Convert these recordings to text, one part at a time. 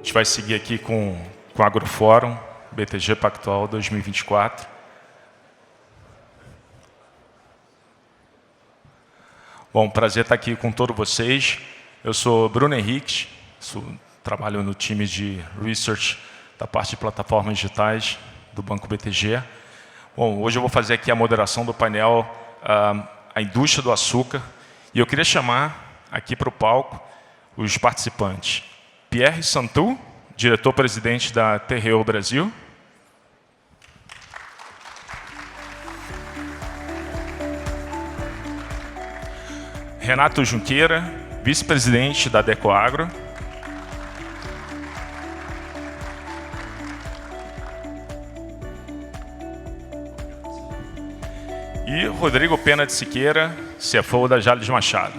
gente vai seguir aqui com o Agrofórum BTG Pactual 2024. Bom, prazer estar aqui com todos vocês. Eu sou Bruno Henriques, trabalho no time de Research da parte de plataformas digitais do Banco BTG. Bom, hoje eu vou fazer aqui a moderação do painel A Indústria do Açúcar. E eu queria chamar aqui para o palco os participantes. Pierre Santu, diretor-presidente da Terreo Brasil. Renato Junqueira, vice-presidente da Adecoagro. E Rodrigo Pena de Siqueira, CFO da Jalles Machado.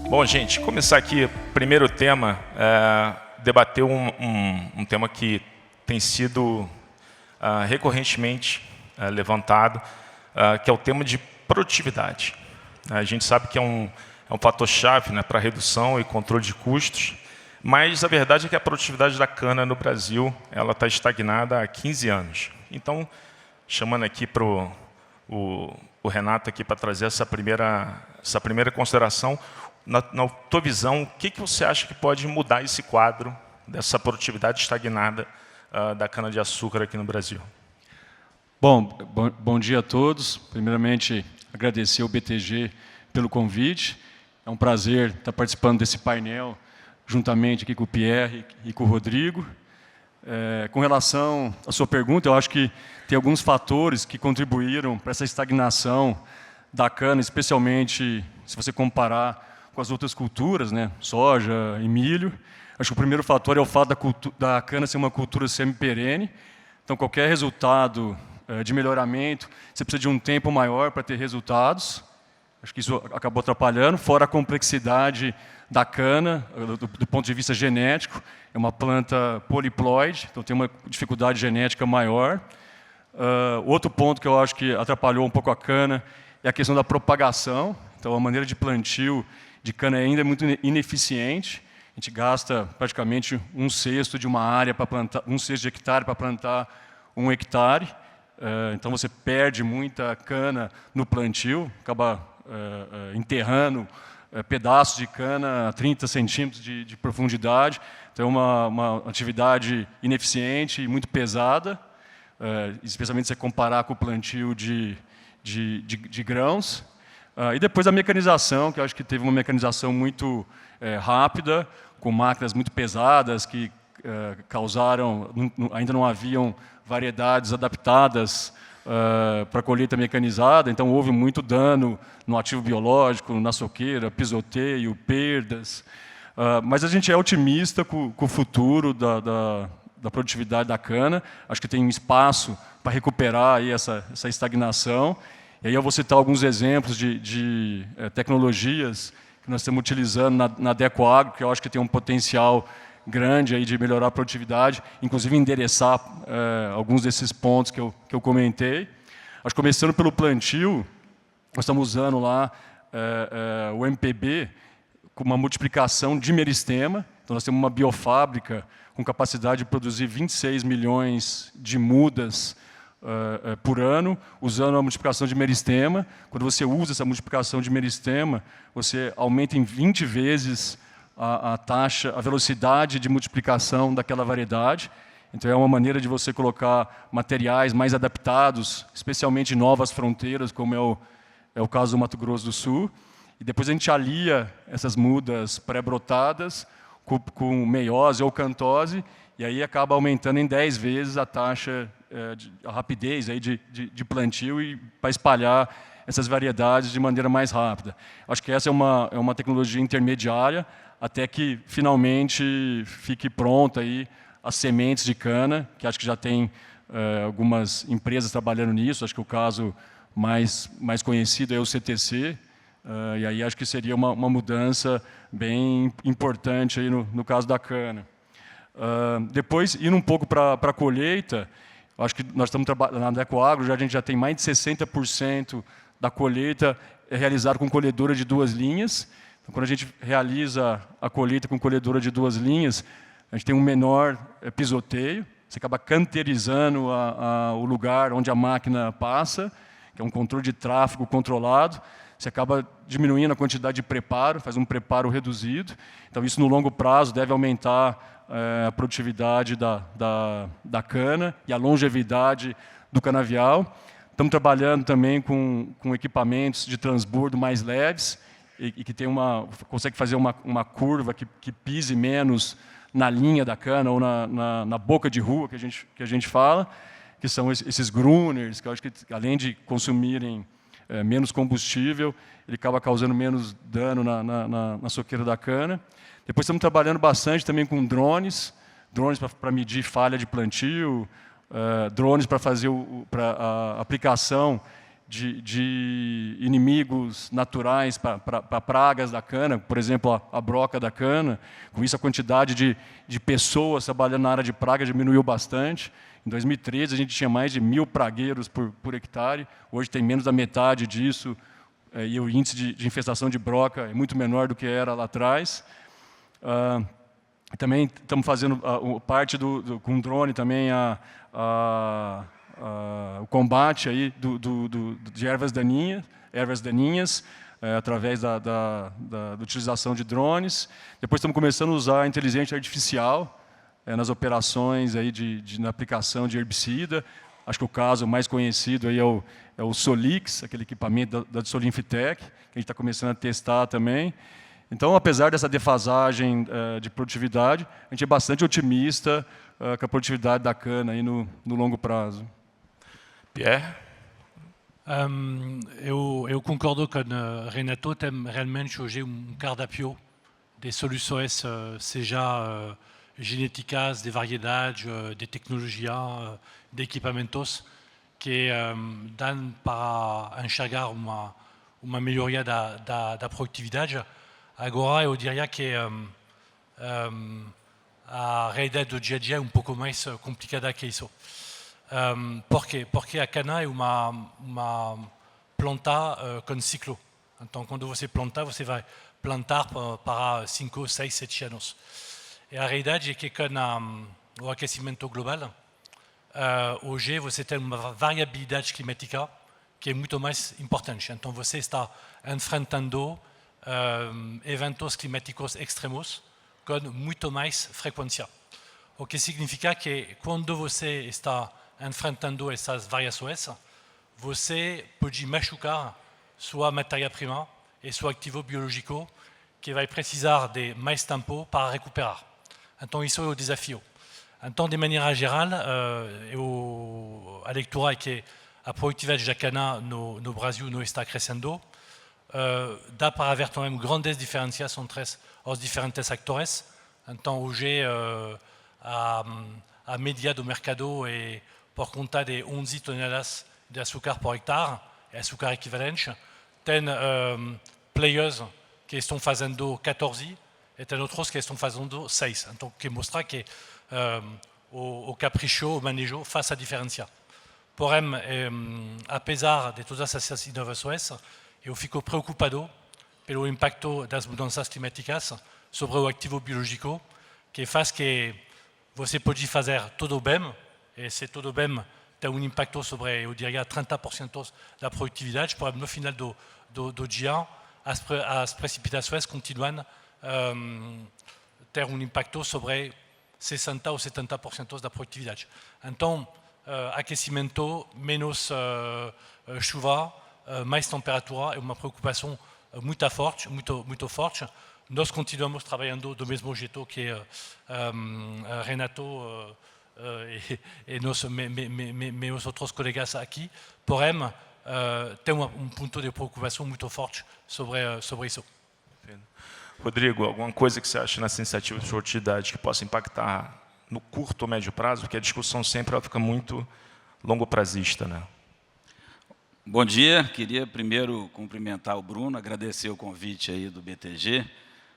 Bom, gente, começar aqui, primeiro tema, debater um tema que tem sido recorrentemente levantado, que é o tema de produtividade. A gente sabe que é um fator-chave, né, para redução e controle de custos, mas a verdade é que a produtividade da cana no Brasil ela está estagnada há 15 anos. Então, chamando aqui para o Renato aqui para trazer essa primeira consideração, na tua visão, o que você acha que pode mudar esse quadro dessa produtividade estagnada da cana-de-açúcar aqui no Brasil? Bom dia a todos. Primeiramente, agradecer ao BTG pelo convite. É um prazer estar participando desse painel, juntamente aqui com o Pierre e com o Rodrigo. Com relação à sua pergunta, eu acho que tem alguns fatores que contribuíram para essa estagnação da cana, especialmente se você comparar com as outras culturas, né, soja e milho. Acho que o primeiro fator é o fato da cana ser uma cultura semi-perene. Então, qualquer resultado de melhoramento, você precisa de um tempo maior para ter resultados. Acho que isso acabou atrapalhando, fora a complexidade da cana, do ponto de vista genético. É uma planta poliploide, então tem uma dificuldade genética maior. Outro ponto que eu acho que atrapalhou um pouco a cana é a questão da propagação. Então, a maneira de plantio de cana ainda é muito ineficiente. A gente gasta praticamente 1/6 de uma área para plantar, 1/6 de hectare para plantar 1 hectare. Então você perde muita cana no plantio, acaba enterrando pedaços de cana a 30 centímetros de profundidade. Então é uma atividade ineficiente e muito pesada, especialmente se você comparar com o plantio de grãos. E depois a mecanização, que eu acho que teve uma mecanização muito rápida, com máquinas muito pesadas, que causaram, ainda não haviam variedades adaptadas para a colheita mecanizada, então houve muito dano no ativo biológico, na soqueira, pisoteio, perdas. Mas a gente é otimista com o futuro da produtividade da cana. Acho que tem um espaço para recuperar aí essa estagnação. E aí eu vou citar alguns exemplos de tecnologias que nós estamos utilizando na Adecoagro, que eu acho que tem um potencial grande aí de melhorar a produtividade, inclusive endereçar alguns desses pontos que eu comentei. Acho que começando pelo plantio, nós estamos usando lá o MPB com uma multiplicação de meristema. Então nós temos uma biofábrica com capacidade de produzir 26 milhões de mudas por ano, usando a multiplicação de meristema. Quando você usa essa multiplicação de meristema, você aumenta em 20 vezes a velocidade de multiplicação daquela variedade. Então é uma maneira de você colocar materiais mais adaptados, especialmente em novas fronteiras, como é o caso do Mato Grosso do Sul. E depois a gente alia essas mudas pré-brotadas com meiose ou cantose, e aí acaba aumentando em 10 vezes a taxa, a rapidez aí de plantio e para espalhar essas variedades de maneira mais rápida. Acho que essa é uma tecnologia intermediária, até que finalmente fique pronta aí as sementes de cana, que acho que já tem algumas empresas trabalhando nisso. Acho que o caso mais conhecido é o CTC, e aí acho que seria uma mudança bem importante aí no caso da cana. Depois, indo um pouco para a colheita, acho que nós estamos trabalhando na Adecoagro, a gente já tem mais de 60% da colheita realizada com colhedora de 2 linhas. Então, quando a gente realiza a colheita com colhedora de 2 linhas, a gente tem um menor pisoteio, você acaba canterizando o lugar onde a máquina passa, que é um controle de tráfego controlado, você acaba diminuindo a quantidade de preparo, faz um preparo reduzido. Então, isso no longo prazo deve aumentar a produtividade da cana e a longevidade do canavial. Estamos trabalhando também com equipamentos de transbordo mais leves e que consegue fazer uma curva que pise menos na linha da cana ou na boca de rua que a gente fala, que são esses grunners, que eu acho que além de consumirem menos combustível, ele acaba causando menos dano na soqueira da cana. Depois estamos trabalhando bastante também com drones para medir falha de plantio, drones para fazer a aplicação de inimigos naturais para pragas da cana, por exemplo, a broca da cana. Com isso, a quantidade de pessoas trabalhando na área de praga diminuiu bastante. Em 2013, a gente tinha mais de 1.000 pragueiros por hectare. Hoje tem menos da metade disso, e o índice de infestação de broca é muito menor do que era lá atrás. Também estamos fazendo parte com drone também o combate aí de ervas daninhas através da utilização de drones. Depois estamos começando a usar a inteligência artificial nas operações aí na aplicação de herbicida. Acho que o caso mais conhecido aí é o Solix, aquele equipamento da Solinfitec, que a gente está começando a testar também. Então, apesar dessa defasagem de produtividade, a gente é bastante otimista com a produtividade da cana aí no longo prazo. Pierre? Eu concordo com Renato, tem realmente hoje cardápio de soluções, seja genéticas, de variedades, de tecnologias, de equipamentos, que dão para enxergar uma melhoria da produtividade. Agora, eu diria que a realidade do dia a dia é pouco mais complicada que isso. Por quê? Porque a cana é uma planta com ciclo. Então, quando você planta, você vai plantar para 5, 6, 7 anos. E a realidade é que com o aquecimento global, hoje você tem uma variabilidade climática que é muito mais importante. Então, você está enfrentando eventos climáticos extremos com muito mais frequência. O que significa que quando você está enfrentando essas variações, você pode machucar sua matéria-prima e seu ativo biológico que vai precisar de mais tempo para recuperar. Então, isso é o desafio. Então, de maneira geral, a leitura é que a produtividade da cana no Brasil não está crescendo. Dá para haver também grandes diferenças entre os diferentes actores. Então, hoje, a média do mercado é por conta de 11 toneladas de açúcar por hectare, açúcar equivalente. Tem players que estão fazendo 14 e tem outros que estão fazendo 6. Então, que mostra que o capricho, o manejo faz a diferença. Porém, apesar de todas essas inovações, eu fico preocupado pelo impacto das mudanças climáticas sobre o ativo biológico, que faz que você pode fazer tudo bem, e se tudo bem tem impacto sobre, eu diria, 30% da produtividade, porém, no final do dia, as precipitações continuam ter impacto sobre 60 ou 70% da produtividade. Então, aquecimento, menos chuva, mais temperatura é uma preocupação muito forte. Nós continuamos trabalhando do mesmo jeito que Renato e meus outros colegas aqui, porém, tem ponto de preocupação muito forte sobre isso. Rodrigo, alguma coisa que você acha nessa iniciativa de produtividade que possa impactar no curto ou médio prazo? Porque a discussão sempre fica muito longo prazista, né? Bom dia, queria primeiro cumprimentar o Bruno, agradecer o convite aí do BTG.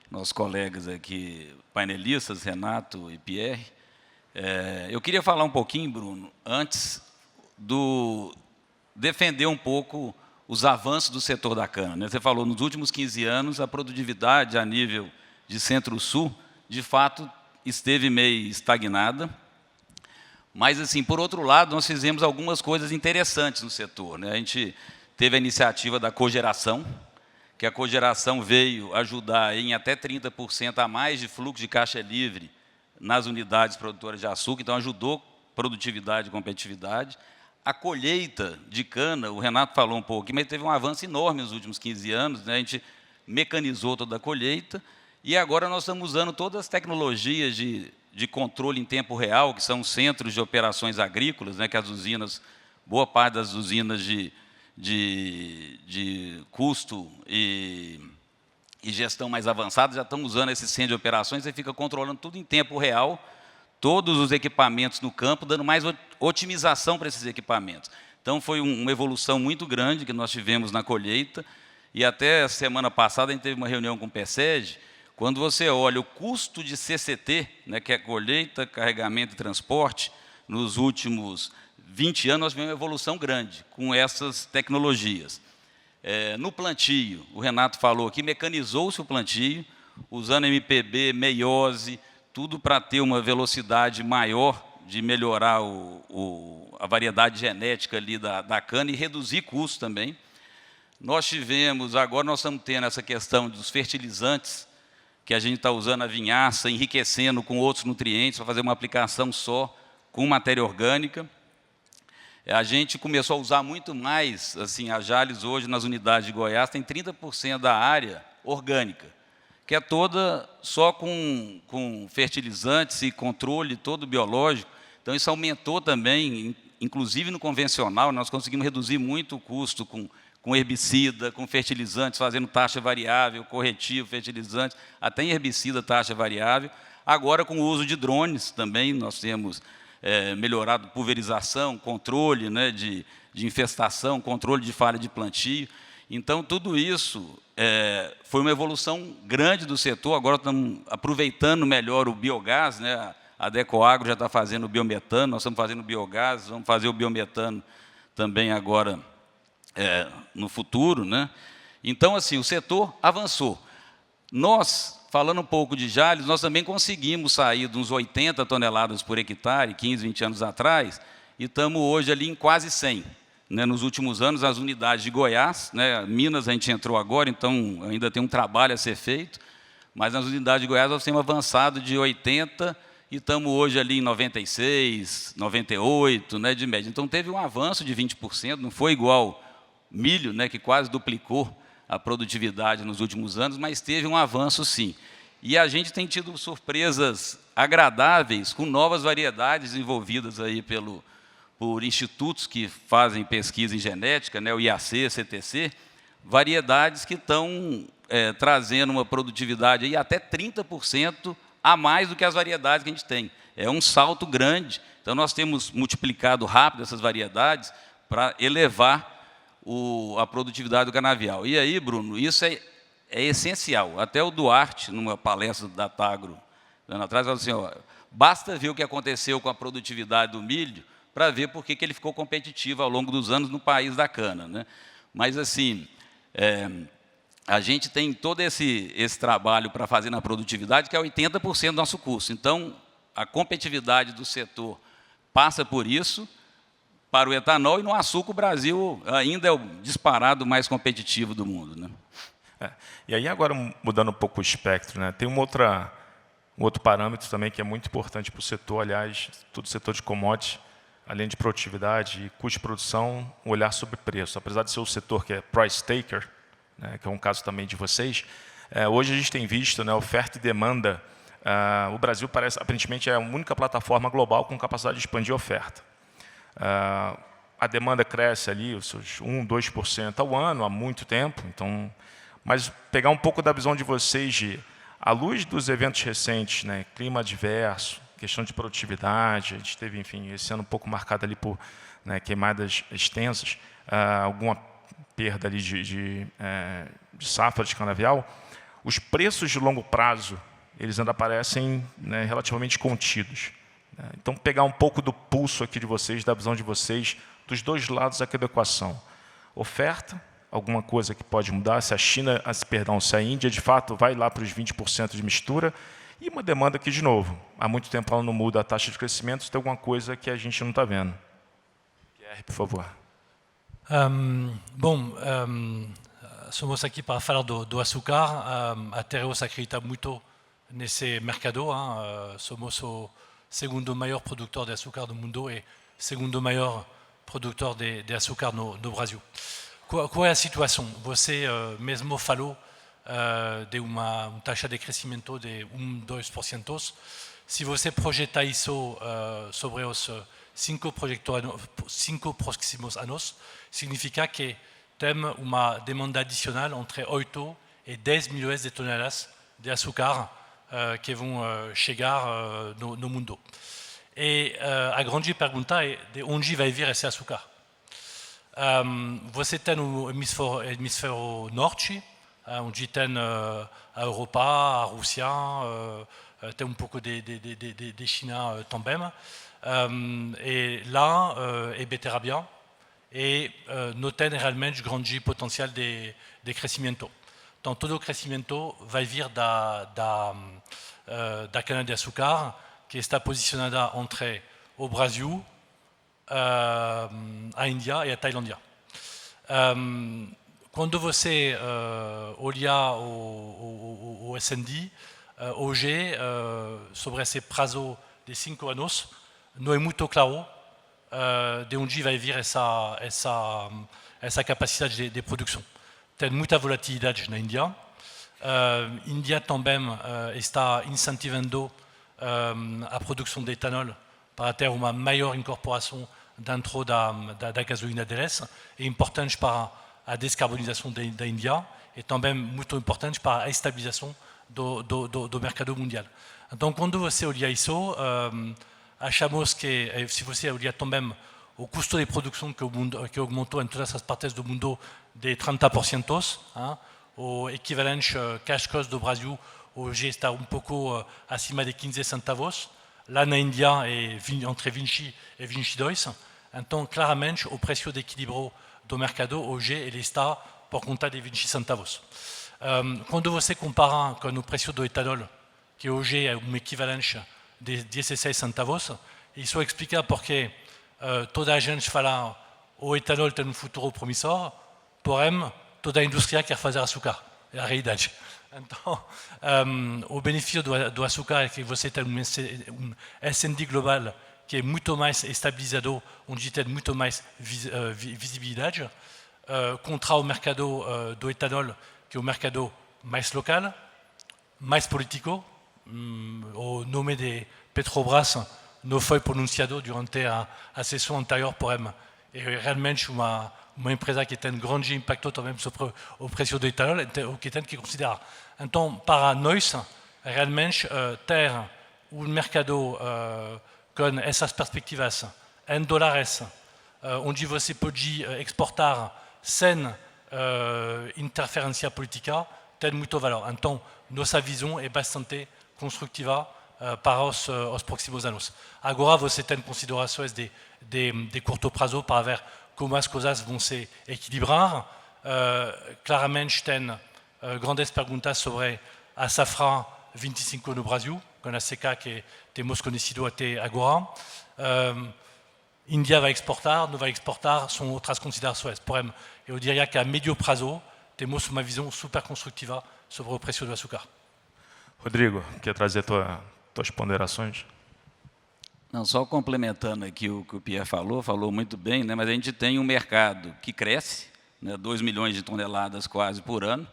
nossos colegas aqui, painelistas, Renato e Pierre. Eu queria falar um pouquinho, Bruno, antes defender um pouco os avanços do setor da cana, né? Você falou, nos últimos 15 anos, a produtividade a nível de Centro-Sul, de fato, esteve meio estagnada. Mas, assim, por outro lado, nós fizemos algumas coisas interessantes no setor, né? A gente teve a iniciativa da cogeração, que a cogeração veio ajudar em até 30% a mais de fluxo de caixa livre nas unidades produtoras de açúcar, então ajudou produtividade e competitividade. A colheita de cana, o Renato falou um pouco, mas teve um avanço enorme nos últimos 15 anos, né? A gente mecanizou toda a colheita, e agora nós estamos usando todas as tecnologias de controle em tempo real, que são centros de operações agrícolas, né? Que as usinas, boa parte das usinas de custo e gestão mais avançada já estão usando esse centro de operações, você fica controlando tudo em tempo real, todos os equipamentos no campo, dando mais otimização para esses equipamentos. Então, foi uma evolução muito grande que nós tivemos na colheita, e até a semana passada a gente teve uma reunião com o PSEG, quando você olha o custo de CCT, né, que é colheita, carregamento e transporte, nos últimos 20 anos nós tivemos uma evolução grande com essas tecnologias. No plantio, o Renato falou aqui, mecanizou-se o plantio, usando MPB, meiose, tudo para ter uma velocidade maior de melhorar a variedade genética ali da cana e reduzir custos também. Agora nós estamos tendo essa questão dos fertilizantes, que a gente está usando a vinhaça, enriquecendo com outros nutrientes, para fazer uma aplicação só com matéria orgânica. A gente começou a usar muito mais, assim, a Jalles hoje nas unidades de Goiás tem 30% da área orgânica, que é toda só com fertilizantes e controle todo biológico. Então, isso aumentou também, inclusive no convencional, nós conseguimos reduzir muito o custo com herbicida, com fertilizantes, fazendo taxa variável, corretivo, fertilizantes, até em herbicida, taxa variável. Agora, com o uso de drones também, nós temos melhorado pulverização, controle, né, de infestação, controle de falha de plantio. Então, tudo isso foi uma evolução grande do setor. Agora estamos aproveitando melhor o biogás, né? A Decoagro já está fazendo o biometano, nós estamos fazendo o biogás, vamos fazer o biometano também agora no futuro, né? Então, assim, o setor avançou. Nós, falando um pouco de Jalles, nós também conseguimos sair de uns 80 toneladas por hectare, 15, 20 anos atrás, e estamos hoje ali em quase 100. Né? Nos últimos anos, as unidades de Goiás, né? Minas a gente entrou agora, então ainda tem um trabalho a ser feito, mas nas unidades de Goiás nós temos avançado de 80 e estamos hoje ali em 96, 98, né, de média. Então, teve um avanço de 20%, não foi igual milho, né, que quase duplicou a produtividade nos últimos anos, mas teve um avanço, sim. E a gente tem tido surpresas agradáveis com novas variedades desenvolvidas aí por institutos que fazem pesquisa em genética, né, o IAC, CTC, variedades que estão trazendo uma produtividade aí até 30% a mais do que as variedades que a gente tem. É um salto grande. Então, nós temos multiplicado rápido essas variedades para elevar a produtividade do canavial. E aí, Bruno, isso é essencial. Até o Duarte, numa palestra da Tagro, ano atrás, falou assim, ó, basta ver o que aconteceu com a produtividade do milho para ver por que ele ficou competitivo ao longo dos anos no país da cana, né? Mas, assim, a gente tem todo esse trabalho para fazer na produtividade, que é 80% do nosso custo. Então, a competitividade do setor passa por isso. Para o etanol, e no açúcar o Brasil ainda é o disparado mais competitivo do mundo, né? E aí, agora, mudando um pouco o espectro, né? Tem um outro parâmetro também que é muito importante para o setor, aliás, todo o setor de commodities, além de produtividade e custo de produção, um olhar sobre preço. Apesar de ser o setor que é price taker, né, que é um caso também de vocês, hoje a gente tem visto, né, oferta e demanda. O Brasil, aparentemente, é a única plataforma global com capacidade de expandir a oferta. A demanda cresce ali, os seus 1%, 2% ao ano, há muito tempo. Então, mas pegar um pouco da visão de vocês, à luz dos eventos recentes, né, clima adverso, questão de produtividade, a gente teve, enfim, esse ano um pouco marcado ali por, né, queimadas extensas, alguma perda ali de safra de canavial. Os preços de longo prazo, eles ainda parecem, né, relativamente contidos. Então, pegar um pouco do pulso aqui de vocês, da visão de vocês, dos dois lados aqui da equação. Oferta, alguma coisa que pode mudar, se a China, se a Índia, de fato, vai lá para os 20% de mistura, e uma demanda que, de novo, há muito tempo ela não muda a taxa de crescimento, se tem alguma coisa que a gente não está vendo. Pierre, por favor. Somos aqui para falar do açúcar. A Tereos acredita muito nesse mercado. Somos o segundo maior produtor de açúcar do mundo e segundo maior produtor de açúcar no Brasil. Qual é a situação? Você mesmo falou de uma taxa de crescimento de 1-2%. Se você projeta isso sobre os 5 próximos anos, significa que tem uma demanda adicional entre 8 e 10 milhões de toneladas de açúcar que vão chegar no mundo. E a grande pergunta é de onde vai vir esse açúcar. Você tem o hemisfério norte, onde tem a Europa, a Rússia, tem pouco de China também. E lá é beterrabia e não tem realmente grande potencial de crescimento. Então, todo o crescimento vai vir da cana-de-açúcar, que está posicionada entre o Brasil, a Índia e a Tailândia. Quando você olha o S&D, hoje, sobre esse prazo de 5 anos, não é muito claro de onde vai vir essa capacidade de produção. Tem muita volatilidade na Índia. A Índia também está incentivando a produção de etanol para ter uma maior incorporação dentro da gasolina deles. É importante para a descarbonização da Índia e também muito importante para a estabilização do mercado mundial. Então, quando você olha isso, achamos que, se você olha também o custo de produção que aumentou em todas as partes do mundo de 30%, o equivalente cash cost do Brasil hoje está pouco acima de 15 centavos, lá na Índia é entre 20 e 22, então claramente o preço de equilíbrio do mercado hoje ele está por conta de 20 centavos. Quando você compara com o preço do etanol, que hoje é equivalente de 16 centavos, isso explica porque toda a gente fala o etanol tem futuro promissor, porém toda a indústria quer fazer açúcar, é a realidade. Então, o benefício do açúcar é que você tem S&D global que é muito mais estabilizado, onde tem muito mais visibilidade, contra o mercado do etanol, que é o mercado mais local, mais político. O nome de Petrobras não foi pronunciado durante a sessão anterior, porém, é realmente uma empresa que tem grande impacto também sobre o preço do etanol, o que tem que considerar. Então, para nós, realmente, ter mercado com essas perspectivas em dólares, onde você pode exportar sem interferência política, tem muito valor. Então, nossa visão é bastante construtiva para os próximos anos. Agora, você tem considerações de curto prazo para ver como as coisas vão se equilibrar. Claramente, tem grandes perguntas sobre a safra 25 no Brasil, com a seca que temos conhecido até agora. Índia vai exportar, não vai exportar, são outras considerações. Porém, eu diria que a médio prazo, temos uma visão super construtiva sobre o preço do açúcar. Rodrigo, quer trazer tuas ponderações? Não, só complementando aqui o que o Pierre falou muito bem, né, mas a gente tem um mercado que cresce, né, 2 milhões de toneladas quase por ano,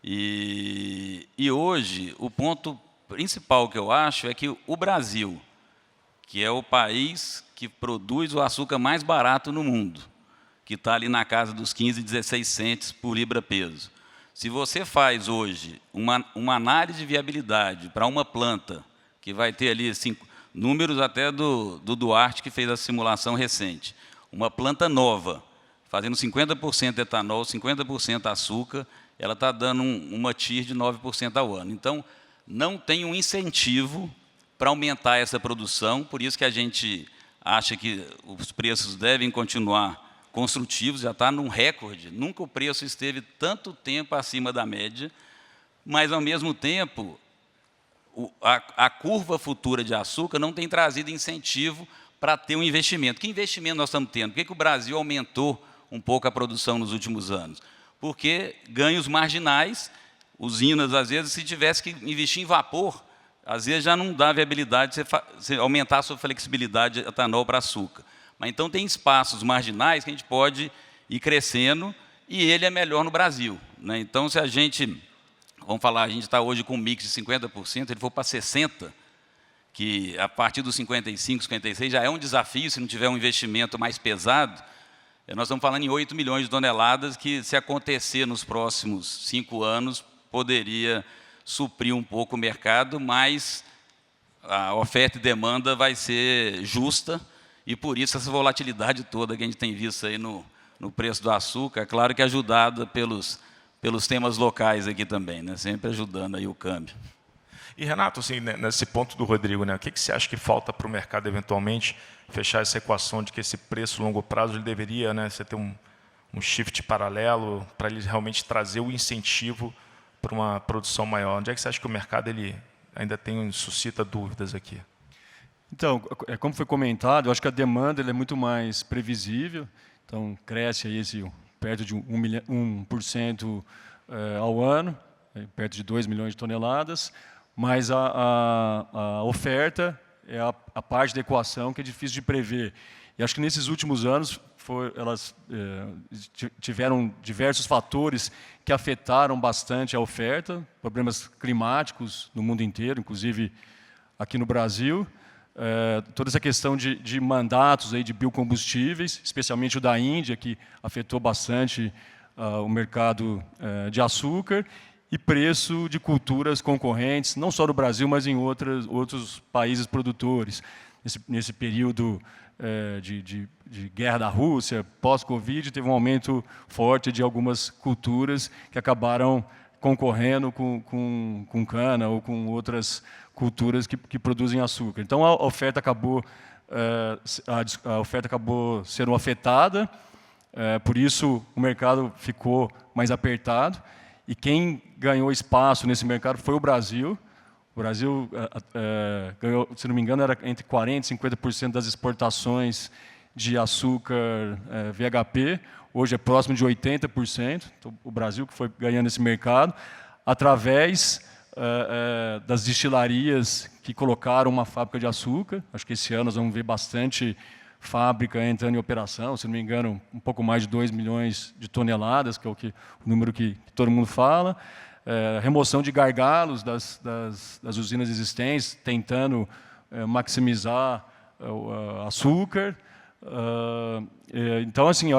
e hoje o ponto principal que eu acho é que o Brasil, que é o país que produz o açúcar mais barato no mundo, que está ali na casa dos 15, 16 centes por libra-peso. Se você faz hoje uma análise de viabilidade para uma planta, que vai ter ali números até do Duarte, que fez a simulação recente, uma planta nova, fazendo 50% etanol, 50% açúcar, ela está dando uma TIR de 9% ao ano. Então, não tem um incentivo para aumentar essa produção, por isso que a gente acha que os preços devem continuar construtivos, já está num recorde. Nunca o preço esteve tanto tempo acima da média, mas, ao mesmo tempo, a curva futura de açúcar não tem trazido incentivo para ter um investimento. Que investimento nós estamos tendo? Por que o Brasil aumentou um pouco a produção nos últimos anos? Porque ganhos marginais, usinas, às vezes, se tivesse que investir em vapor, às vezes já não dá viabilidade de você aumentar a sua flexibilidade de etanol para açúcar. Mas então tem espaços marginais que a gente pode ir crescendo e ele é melhor no Brasil, né? Então, se a gente, vamos falar, a gente está hoje com um mix de 50%, ele for para 60%, que a partir dos 55, 56 já é um desafio se não tiver um investimento mais pesado. Nós estamos falando em 8 milhões de toneladas que, se acontecer nos próximos 5 anos, poderia suprir um pouco o mercado, mas a oferta e demanda vai ser justa, e por isso essa volatilidade toda que a gente tem visto aí no preço do açúcar, claro que ajudada pelos temas locais aqui também, né? Sempre ajudando aí o câmbio. E, Renato, assim, nesse ponto do Rodrigo, né, o que você acha que falta para o mercado, eventualmente, fechar essa equação de que esse preço a longo prazo ele deveria, né, você ter um shift paralelo para ele realmente trazer o incentivo para uma produção maior? Onde é que você acha que o mercado ele ainda suscita dúvidas aqui? Então, como foi comentado, eu acho que a demanda ele é muito mais previsível. Então, cresce aí perto de 1% ao ano, perto de 2 milhões de toneladas, mas a oferta é a parte da equação que é difícil de prever. E acho que nesses últimos anos elas tiveram diversos fatores que afetaram bastante a oferta, problemas climáticos no mundo inteiro, inclusive aqui no Brasil. Toda essa questão de mandatos aí de biocombustíveis, especialmente o da Índia, que afetou bastante o mercado de açúcar, e preço de culturas concorrentes, não só no Brasil, mas em outros países produtores. Nesse período de guerra da Rússia, pós-Covid, teve um aumento forte de algumas culturas que acabaram concorrendo com cana ou com outras culturas que produzem açúcar. Então, a oferta acabou sendo afetada, por isso o mercado ficou mais apertado, e quem ganhou espaço nesse mercado foi o Brasil. O Brasil ganhou, se não me engano, era entre 40% e 50% das exportações de açúcar VHP. Hoje é próximo de 80%. Então, o Brasil que foi ganhando esse mercado através das destilarias que colocaram uma fábrica de açúcar. Acho que esse ano nós vamos ver bastante fábrica entrando em operação, se não me engano, um pouco mais de 2 milhões de toneladas, que é o número que todo mundo fala. Remoção de gargalos das usinas existentes, tentando maximizar o açúcar. Então, assim,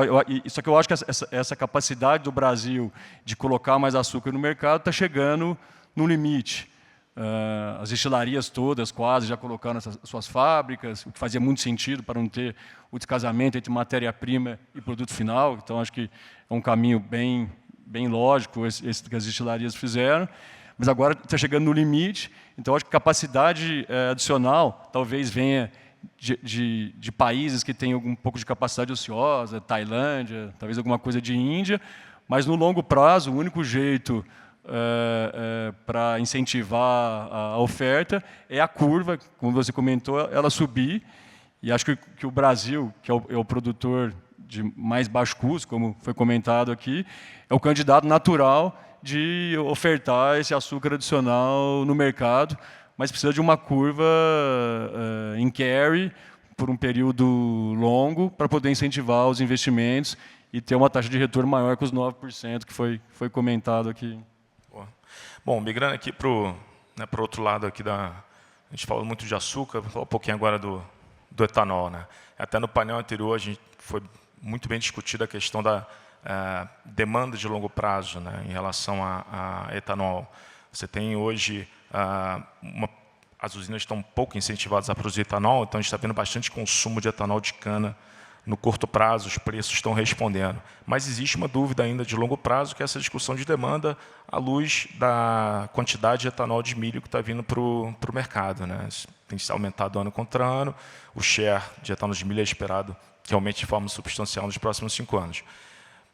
só que eu acho que essa capacidade do Brasil de colocar mais açúcar no mercado está chegando no limite. As destilarias todas quase já colocaram as suas fábricas, o que fazia muito sentido para não ter o descasamento entre matéria-prima e produto final. Então, acho que é um caminho bem lógico esse que as destilarias fizeram, mas agora está chegando no limite. Então, acho que capacidade adicional talvez venha de países que têm um pouco de capacidade ociosa, Tailândia, talvez alguma coisa de Índia, mas no longo prazo o único jeito para incentivar a oferta é a curva, como você comentou, ela subir. E acho que o Brasil, que é o produtor de mais baixo custo, como foi comentado aqui, é o candidato natural de ofertar esse açúcar adicional no mercado, mas precisa de uma curva em carry por um período longo para poder incentivar os investimentos e ter uma taxa de retorno maior que os 9% que foi comentado aqui. Bom, migrando aqui para o outro lado aqui a gente falou muito de açúcar, vou falar um pouquinho agora do etanol, né? Até no painel anterior a gente foi muito bem discutida a questão da demanda de longo prazo, né, em relação a etanol. Você tem hoje as usinas estão um pouco incentivadas a produzir etanol, então a gente está vendo bastante consumo de etanol de cana No curto prazo, os preços estão respondendo. Mas existe uma dúvida ainda de longo prazo, que é essa discussão de demanda à luz da quantidade de etanol de milho que está vindo para o mercado, né? Tem aumentado ano contra ano, o share de etanol de milho é esperado que aumente de forma substancial nos próximos 5 anos.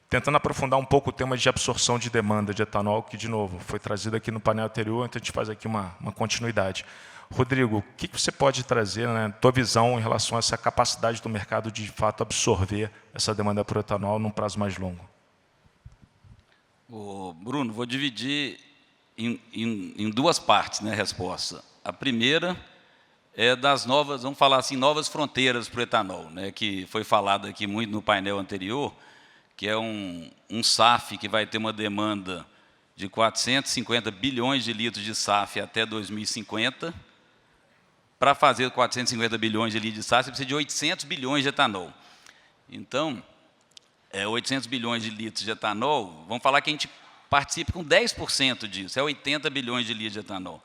Tentando aprofundar um pouco o tema de absorção de demanda de etanol, que, de novo, foi trazido aqui no painel anterior, então a gente faz aqui uma continuidade. Rodrigo, o que você pode trazer, né, tua visão em relação a essa capacidade do mercado de fato absorver essa demanda por etanol num prazo mais longo? Bruno, vou dividir em 2 partes, né, a resposta. A primeira é das novas, vamos falar assim, novas fronteiras para o etanol, né, que foi falado aqui muito no painel anterior, que é um SAF que vai ter uma demanda de 450 bilhões de litros de SAF até 2050. Para fazer 450 bilhões de litros de SAF, você precisa de 800 bilhões de etanol. Então, 800 bilhões de litros de etanol, vamos falar que a gente participa com 10% disso, é 80 bilhões de litros de etanol.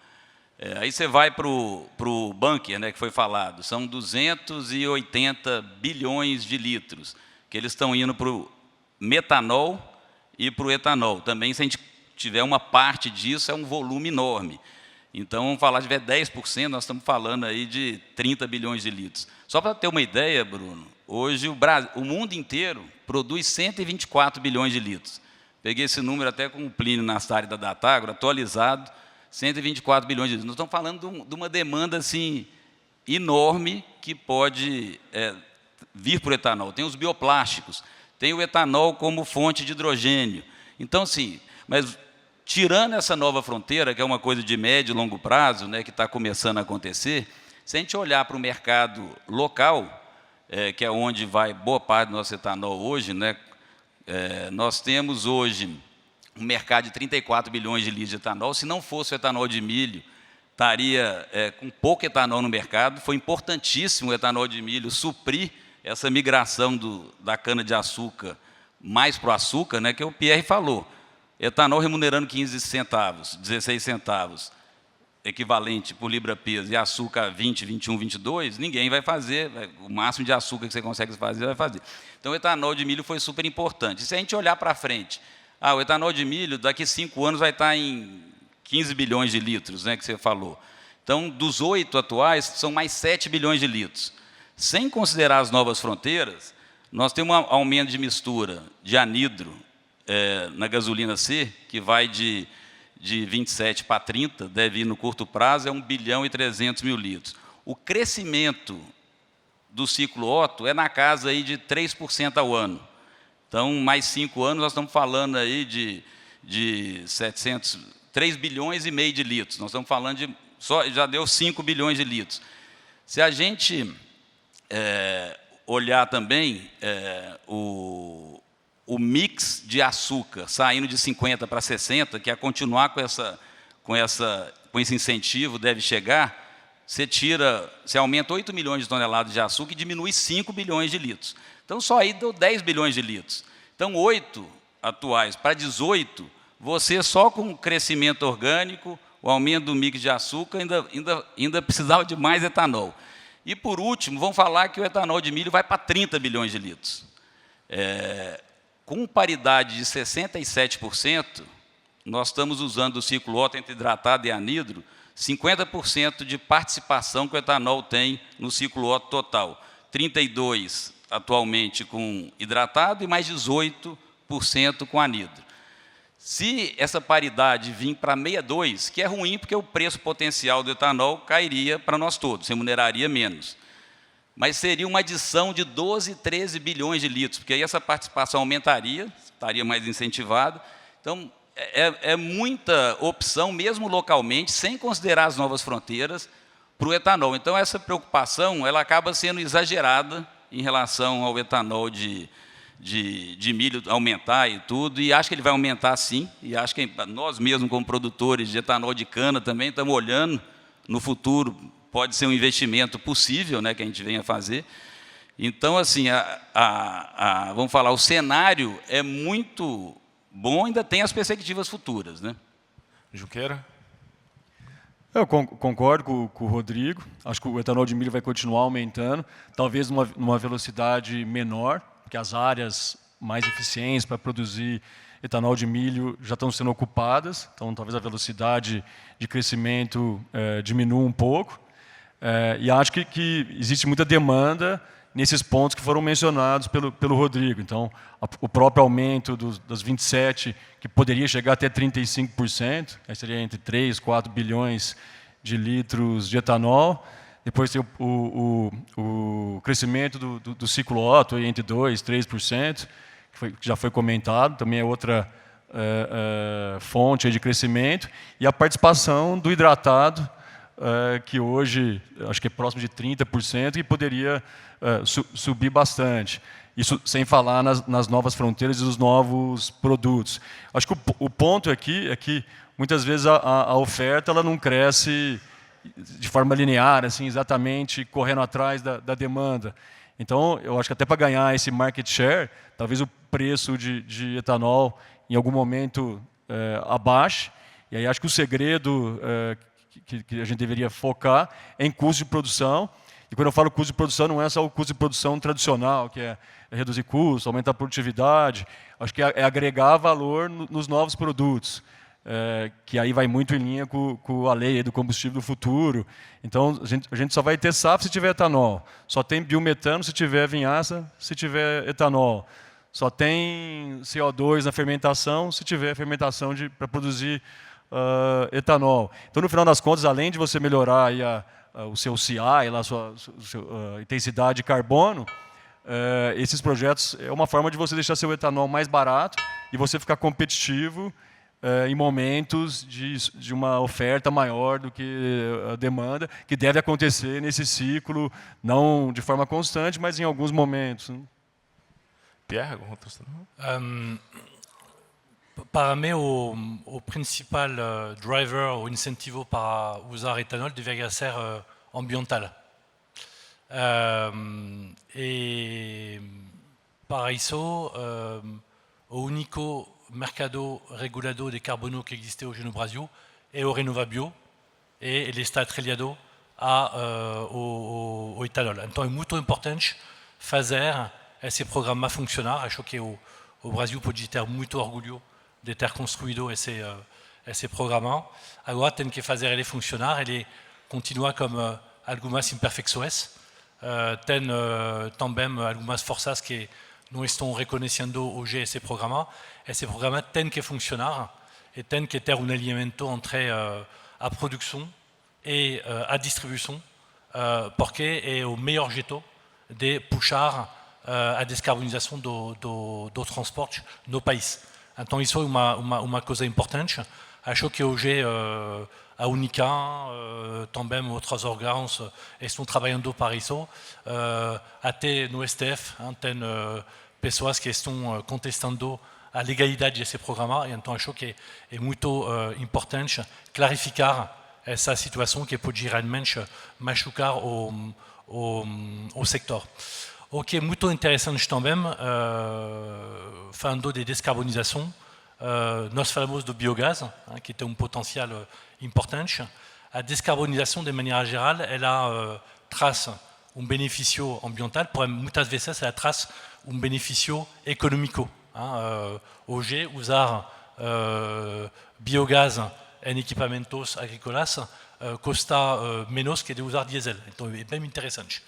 Aí você vai para o bunker, né, que foi falado, são 280 bilhões de litros, que eles estão indo para o metanol e para o etanol. Também, se a gente tiver uma parte disso, é um volume enorme. Então, vamos falar, se tiver 10%, nós estamos falando aí de 30 bilhões de litros. Só para ter uma ideia, Bruno, hoje o mundo inteiro produz 124 bilhões de litros. Peguei esse número até com o Plínio Nassari da Datagro, atualizado, 124 bilhões de litros. Nós estamos falando de uma demanda assim, enorme que pode vir por etanol. Tem os bioplásticos, tem o etanol como fonte de hidrogênio. Então, assim, mas tirando essa nova fronteira, que é uma coisa de médio e longo prazo, né, que está começando a acontecer, se a gente olhar para o mercado local, que é onde vai boa parte do nosso etanol hoje, né, nós temos hoje um mercado de 34 bilhões de litros de etanol. Se não fosse o etanol de milho, estaria com pouco etanol no mercado. Foi importantíssimo o etanol de milho suprir essa migração da cana-de-açúcar mais para o açúcar, né, que o Pierre falou. Etanol remunerando 15 centavos, 16 centavos, equivalente por libra-peso, e açúcar 20, 21, 22, ninguém vai fazer, o máximo de açúcar que você consegue fazer, vai fazer. Então, o etanol de milho foi super importante. E se a gente olhar para frente, o etanol de milho, daqui a 5 anos, vai estar em 15 bilhões de litros, né, que você falou. Então, dos 8 atuais, são mais 7 bilhões de litros. Sem considerar as novas fronteiras, nós temos um aumento de mistura de anidro, na gasolina C, que vai de 27 para 30, deve ir no curto prazo, é 1 bilhão e 300 mil litros. O crescimento do ciclo Otto é na casa aí de 3% ao ano. Então, mais 5 anos, nós estamos falando aí de 3 bilhões e meio de litros. Nós estamos falando de, já deu 5 bilhões de litros. Se a gente olhar também o mix de açúcar saindo de 50 para 60, que é continuar com esse incentivo, deve chegar, você aumenta 8 milhões de toneladas de açúcar e diminui 5 bilhões de litros. Então, só aí deu 10 bilhões de litros. Então, 8 atuais para 18, você só com o crescimento orgânico, o aumento do mix de açúcar, ainda precisava de mais etanol. E, por último, vamos falar que o etanol de milho vai para 30 bilhões de litros. Com paridade de 67%, nós estamos usando o ciclo Otto entre hidratado e anidro, 50% de participação que o etanol tem no ciclo Otto total. 32% atualmente com hidratado e mais 18% com anidro. Se essa paridade vir para 62%, que é ruim porque o preço potencial do etanol cairia para nós todos, remuneraria menos. Mas seria uma adição de 12, 13 bilhões de litros, porque aí essa participação aumentaria, estaria mais incentivado. Então, é muita opção, mesmo localmente, sem considerar as novas fronteiras, para o etanol. Então, essa preocupação ela acaba sendo exagerada em relação ao etanol de milho aumentar e tudo, e acho que ele vai aumentar sim, e acho que nós mesmos, como produtores de etanol de cana, também estamos olhando no futuro. Pode ser um investimento possível, né, que a gente venha fazer. Então, assim, vamos falar, o cenário é muito bom, ainda tem as perspectivas futuras, né? Junqueira? Eu concordo com o Rodrigo. Acho que o etanol de milho vai continuar aumentando, talvez numa velocidade menor, porque as áreas mais eficientes para produzir etanol de milho já estão sendo ocupadas, então talvez a velocidade de crescimento diminua um pouco. E acho que existe muita demanda nesses pontos que foram mencionados pelo Rodrigo. Então, o próprio aumento das 27, que poderia chegar até 35%, aí seria entre 3 e 4 bilhões de litros de etanol. Depois tem o crescimento do ciclo Otto, entre 2% e 3%, que já foi comentado, também é outra fonte de crescimento. E a participação do hidratado, que hoje acho que é próximo de 30%, e poderia subir bastante. Isso sem falar nas novas fronteiras e nos novos produtos. Acho que o ponto aqui é que muitas vezes a oferta ela não cresce de forma linear, assim, exatamente correndo atrás da demanda. Então, eu acho que até para ganhar esse market share, talvez o preço de etanol em algum momento abaixe. E aí acho que o segredo que a gente deveria focar é em custo de produção. E quando eu falo custo de produção, não é só o custo de produção tradicional, que é reduzir custos, aumentar a produtividade. Acho que é agregar valor nos novos produtos, que aí vai muito em linha com a lei do combustível do futuro. Então, a gente só vai ter safra se tiver etanol. Só tem biometano se tiver vinhaça, se tiver etanol. Só tem CO2 na fermentação se tiver fermentação para produzir etanol. Então, no final das contas, além de você melhorar aí o seu CI, a sua intensidade de carbono, esses projetos é uma forma de você deixar seu etanol mais barato e você ficar competitivo em momentos de uma oferta maior do que a demanda, que deve acontecer nesse ciclo, não de forma constante, mas em alguns momentos. Pierre, alguma outra questão? Para mim, o principal driver ou incentivo para usar etanol deveria ser ambiental. E para isso, o único mercado regulado de carbono que existe hoje no Brasil é o Renovabio e ele está atrelado ao etanol. Então é muito importante fazer esse programa funcionar. Acho que o Brasil pode ter muito orgulho de ter construído esse programa. Agora tem que fazer ele funcionar. Ele continua com algumas imperfeições. Tem também algumas forças que não estão reconhecendo hoje esse programa. Esse programa tem que funcionar e tem que ter um alinhamento entre a produção e a distribuição, porque é o melhor jeito de puxar a descarbonização do transporte no país. Então, isso é uma coisa importante. Acho que hoje a Unica, também outros órgãos estão trabalhando para isso. Até no STF, tem pessoas que estão contestando a legalidade desse programa. Então, acho que é muito importante clarificar essa situação que pode realmente machucar o sector. O que é muito interessante também, falando de descarbonização, nós falamos do biogás, que tem potencial importante. A descarbonização, de maneira geral, ela traz benefício ambiental, porém, muitas vezes, ela traz benefício econômico. Hoje, usar biogás em equipamentos agrícolas custa menos que de usar diesel. Então, é bem interessante.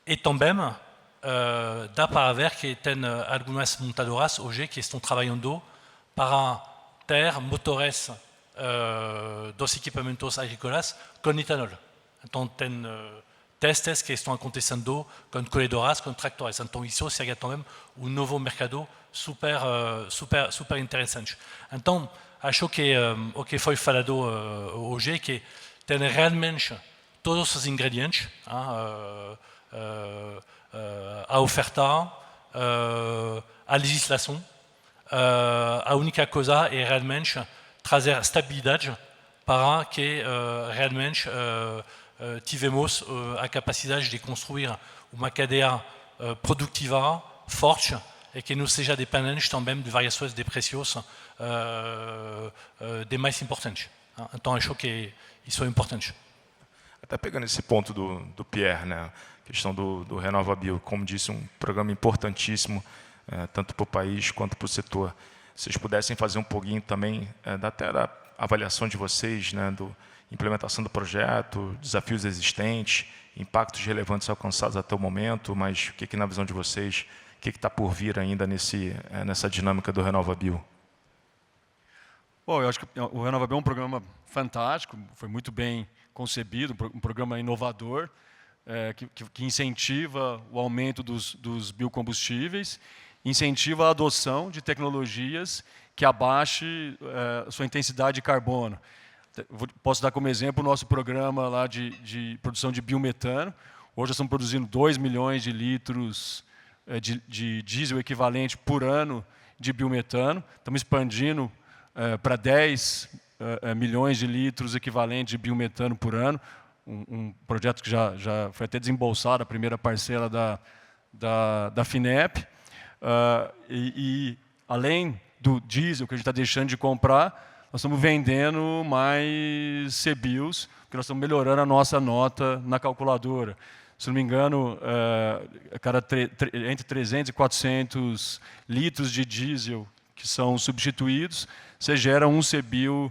E também, dá para ver que tem algumas montadoras hoje que estão trabalhando para ter motores dos equipamentos agrícolas com etanol. Então, tem testes que estão acontecendo com colhedoras, com tractores. Então, isso seria também novo mercado super interessante. Então, acho que o que foi falado hoje é que tem realmente todos os ingredientes, a oferta, a legislação. A única coisa é realmente trazer estabilidade para que realmente tivemos a capacidade de construir uma cadeia produtiva forte e que não seja dependente também de variações de preços de mais importantes. Então, acho que isso é importante. Até pegando esse ponto do Pierre, né? A questão do RenovaBio, como disse, um programa importantíssimo, tanto para o país quanto para o setor. Se vocês pudessem fazer um pouquinho também, até da avaliação de vocês, né? Do implementação do projeto, desafios existentes, impactos relevantes alcançados até o momento, mas o que na visão de vocês, o que está por vir ainda nessa dinâmica do RenovaBio? Bom, eu acho que o RenovaBio é um programa fantástico, foi muito bem concebido, um programa inovador, que incentiva o aumento dos biocombustíveis, incentiva a adoção de tecnologias que abaixe a sua intensidade de carbono. Posso dar como exemplo o nosso programa lá de produção de biometano. Hoje nós estamos produzindo 2 milhões de litros de diesel equivalente por ano de biometano. Estamos expandindo para 10 milhões de litros equivalente de biometano por ano. Um projeto que já foi até desembolsado, a primeira parcela da FINEP. E além do diesel que a gente está deixando de comprar, nós estamos vendendo mais CBIOS, porque nós estamos melhorando a nossa nota na calculadora. Se não me engano, entre 300 e 400 litros de diesel que são substituídos, você gera um CBIO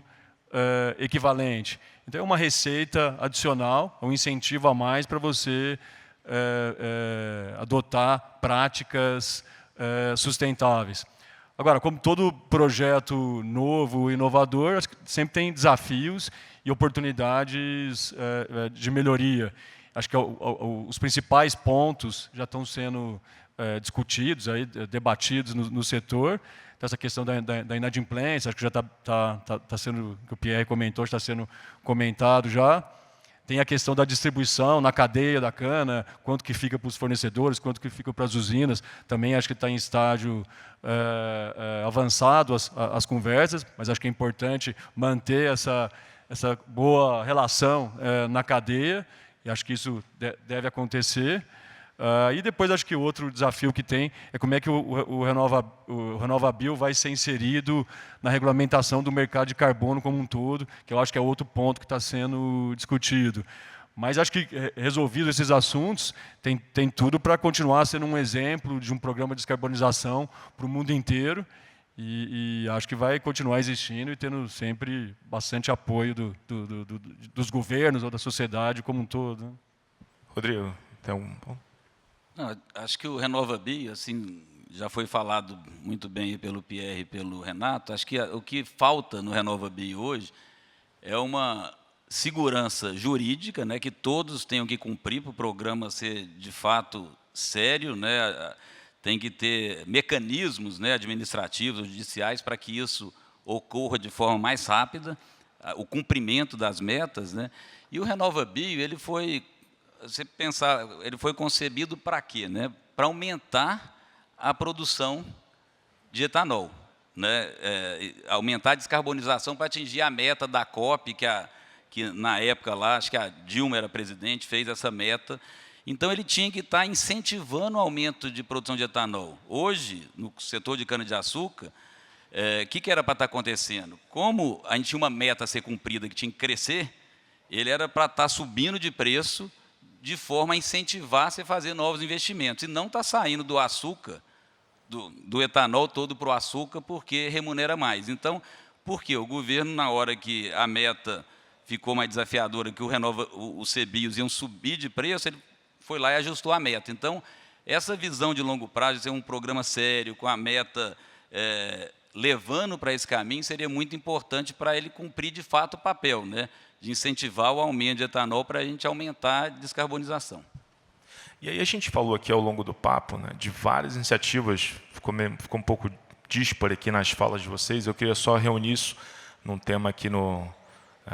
equivalente. Então, é uma receita adicional, um incentivo a mais para você adotar práticas sustentáveis. Agora, como todo projeto novo, inovador, acho que sempre tem desafios e oportunidades de melhoria. Acho que os principais pontos já estão sendo discutidos, debatidos no setor. Então, essa questão da inadimplência, acho que já está sendo, que o Pierre comentou, está sendo comentado já. Tem a questão da distribuição na cadeia da cana, quanto que fica para os fornecedores, quanto que fica para as usinas. Também acho que está em estágio avançado as conversas, mas acho que é importante manter essa boa relação na cadeia, e acho que isso deve acontecer. E depois acho que o outro desafio que tem é como é que o RenovaBio vai ser inserido na regulamentação do mercado de carbono como um todo, que eu acho que é outro ponto que está sendo discutido. Mas acho que, resolvidos esses assuntos, tem tudo para continuar sendo um exemplo de um programa de descarbonização para o mundo inteiro, e acho que vai continuar existindo e tendo sempre bastante apoio dos governos ou da sociedade como um todo, né? Rodrigo, tem um ponto? Não, acho que o RenovaBio, assim, já foi falado muito bem pelo Pierre e pelo Renato. Acho que o que falta no RenovaBio hoje é uma segurança jurídica, né, que todos tenham que cumprir para o programa ser, de fato, sério, né, tem que ter mecanismos, né, administrativos, judiciais, para que isso ocorra de forma mais rápida, o cumprimento das metas, né. E o RenovaBio, ele foi... Você pensar, ele foi concebido para quê? Né? Para aumentar a produção de etanol, né? Aumentar a descarbonização para atingir a meta da COP, que na época lá, acho que a Dilma era presidente, fez essa meta. Então, ele tinha que estar incentivando o aumento de produção de etanol. Hoje, no setor de cana-de-açúcar, o que era para estar acontecendo? Como a gente tinha uma meta a ser cumprida, que tinha que crescer, ele era para estar subindo de preço, de forma a incentivar você a fazer novos investimentos. E não está saindo do açúcar, do etanol todo para o açúcar, porque remunera mais. Então, por quê? O governo, na hora que a meta ficou mais desafiadora, que os CBIOS iam subir de preço, ele foi lá e ajustou a meta. Então, essa visão de longo prazo, de ser um programa sério, com a meta levando para esse caminho, seria muito importante para ele cumprir, de fato, o papel, né, de incentivar o aumento de etanol para a gente aumentar a descarbonização. E aí a gente falou aqui ao longo do papo, né, de várias iniciativas, ficou um pouco disparo aqui nas falas de vocês. Eu queria só reunir isso num tema aqui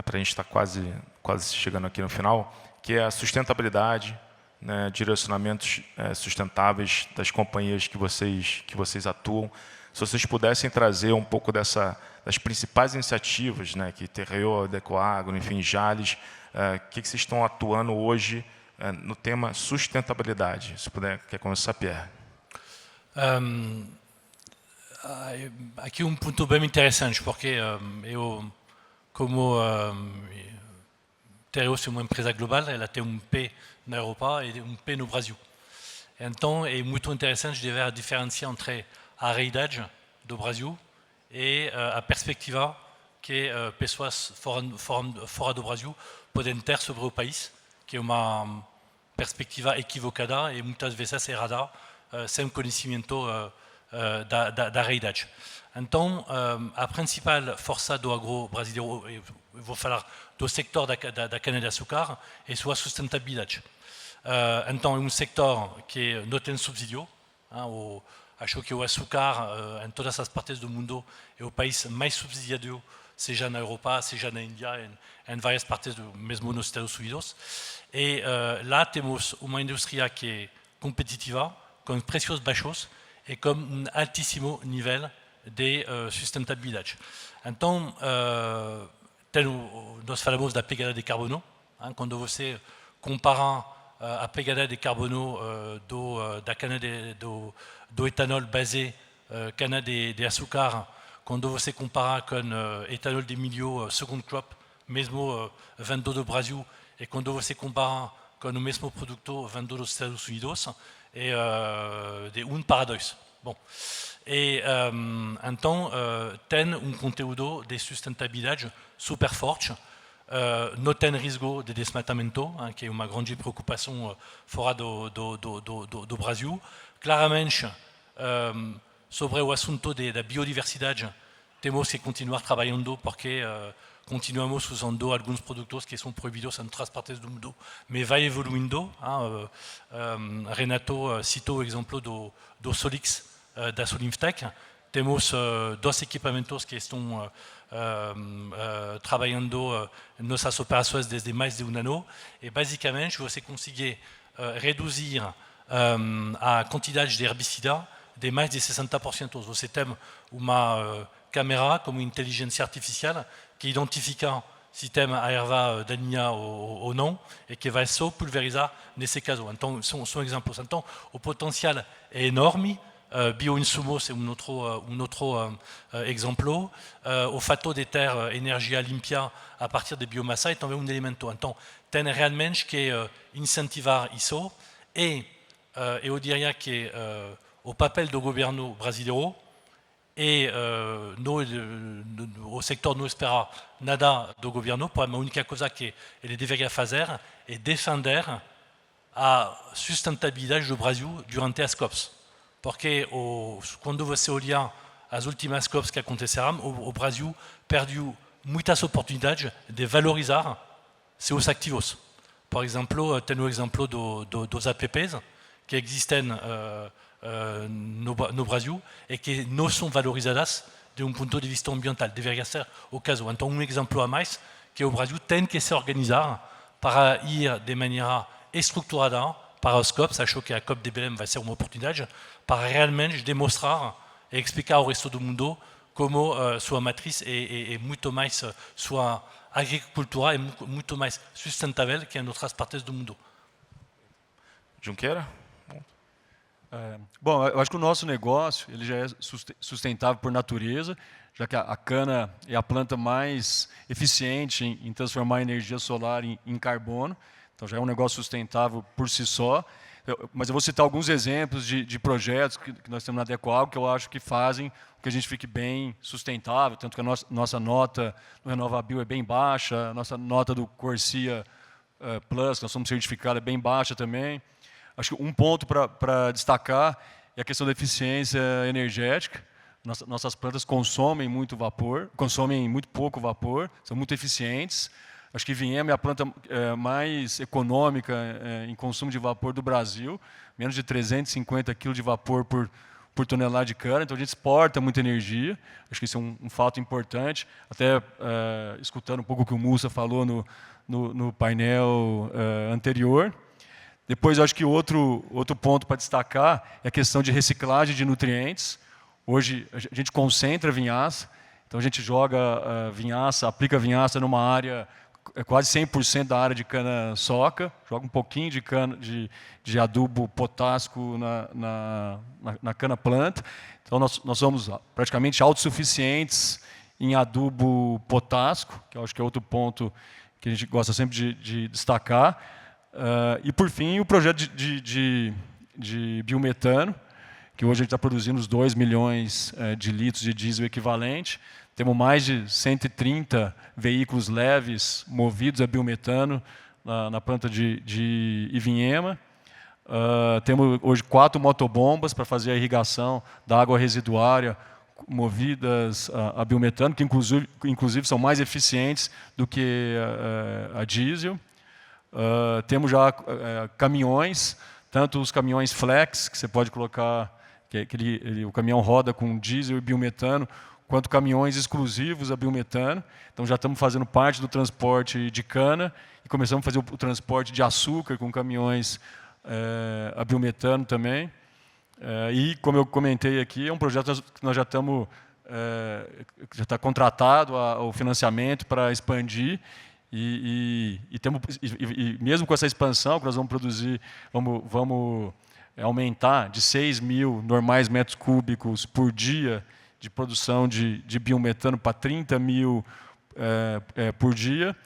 para a gente estar quase chegando aqui no final, que é a sustentabilidade, né, direcionamentos sustentáveis das companhias que vocês atuam. Se vocês pudessem trazer um pouco das principais iniciativas, né, que Terreo, Adecoagro, enfim, Jalles, que vocês estão atuando hoje no tema sustentabilidade. Se puder, quer começar, Pierre? Aqui um ponto bem interessante, porque eu como Tereos é uma empresa global, ela tem P na Europa e P no Brasil. Então, é muito interessante de ver a diferença entre a realidade do Brasil e a perspectiva que pessoas fora do Brasil podem ter sobre o país, que é uma perspectiva equivocada e muitas vezes errada, sem conhecimento da realidade. Então, a principal força do agro brasileiro, eu vou falar do setor da cana-de-açúcar, é sua sustentabilidade. Então, é um setor que não tem subsídio. Acho que o açúcar, em todas as partes do mundo, é o país mais subsidiado, seja na Europa, seja na Índia, em várias partes, mesmo nos Estados Unidos. E lá temos uma indústria que é competitiva, com preços baixos e com um altíssimo nível de sustentabilidade. Então, nós falamos da pegada de carbono. Quando você compara a pegada de carbono da cana do etanol basé cana de açúcar, quando você compara com etanol de milho second crop, mesmo vindo do Brasil, e quando você compara com o mesmo produto vindo dos Estados Unidos, é de 1 para 2. Bom. E então tem conteúdo de sustentabilidade super forte. Não tem risco de desmatamento, que é uma grande preocupação fora do Brasil. Claramente, sobre o assunto da biodiversidade, temos que continuar trabalhando porque continuamos usando alguns produtos que são proibidos em outras partes do mundo, mas vai evoluindo. Renato citou o exemplo do Solix, da Solimftec. Temos 2 equipamentos que estão trabalhando nossas operações desde mais de 1 ano e basicamente você consegue reduzir a quantidade de herbicida de mais de 60%. Você tem uma câmera como inteligência artificial que identifica se tem a erva daninha ou não e que vai só pulverizar nesse caso. Então, são exemplos. Então, o potencial é enorme. Bioinsumos é um outro exemplo. O fato de ter energia limpa a partir de biomassa é também um elemento. Então, tem realmente que incentivar isso. E eu diria que o papel do governo brasileiro e o sector não espera nada do governo, a única coisa que ele deveria fazer é defender a sustentabilidade do Brasil durante as COPs. Porque quando você olha as últimas COPs que aconteceram, o Brasil perdeu muitas oportunidades de valorizar seus ativos. Por exemplo, tem o exemplo dos APPs que existem no Brasil e que não são valorizadas de ponto de vista ambiental. Deveria ser o caso. Então, um exemplo a mais que o Brasil tem que se organizar para ir de maneira estruturada para os COPs. Acho que a COP de Belém vai ser uma oportunidade para realmente demonstrar e explicar ao resto do mundo como sua matriz é muito mais, sua agricultura é muito mais sustentável que em outras partes do mundo. Junqueira? Bom, eu acho que o nosso negócio ele já é sustentável por natureza, já que a cana é a planta mais eficiente em transformar a energia solar em carbono. Então já é um negócio sustentável por si só. Mas eu vou citar alguns exemplos de projetos que nós temos na Adecoagro que eu acho que fazem com que a gente fique bem sustentável, tanto que a nossa nota no RenovaBio é bem baixa, a nossa nota do Corsia Plus, nós somos certificados, é bem baixa também. Acho que um ponto para destacar é a questão da eficiência energética. Nossas plantas consomem muito vapor, consomem muito pouco vapor, são muito eficientes. Acho que Vinhema é a planta mais econômica em consumo de vapor do Brasil, menos de 350 kg de vapor por tonelada de cana, então a gente exporta muita energia, acho que isso é um fato importante, até escutando um pouco o que o Mussa falou no painel anterior. Depois, eu acho que outro ponto para destacar é a questão de reciclagem de nutrientes. Hoje, a gente concentra vinhaça, então a gente joga vinhaça, aplica vinhaça numa área quase 100% da área de cana-soca, joga um pouquinho de adubo potássico na cana-planta. Então, nós somos praticamente autossuficientes em adubo potássico, que eu acho que é outro ponto que a gente gosta sempre de destacar. E, por fim, o projeto de biometano, que hoje a gente está produzindo os 2 milhões de litros de diesel equivalente. Temos mais de 130 veículos leves movidos a biometano na planta de Ivinhema. Temos hoje 4 motobombas para fazer a irrigação da água residuária movidas a biometano, que inclusive são mais eficientes do que a diesel. Temos já caminhões, tanto os caminhões flex, que você pode colocar, o caminhão roda com diesel e biometano, quanto caminhões exclusivos a biometano. Então já estamos fazendo parte do transporte de cana e começamos a fazer o transporte de açúcar com caminhões a biometano também. E, como eu comentei aqui, é um projeto que nós já estamos já está contratado o financiamento para expandir. E mesmo com essa expansão que nós vamos produzir, vamos aumentar de 6 mil normais metros cúbicos por dia de produção de biometano para 30 mil por dia.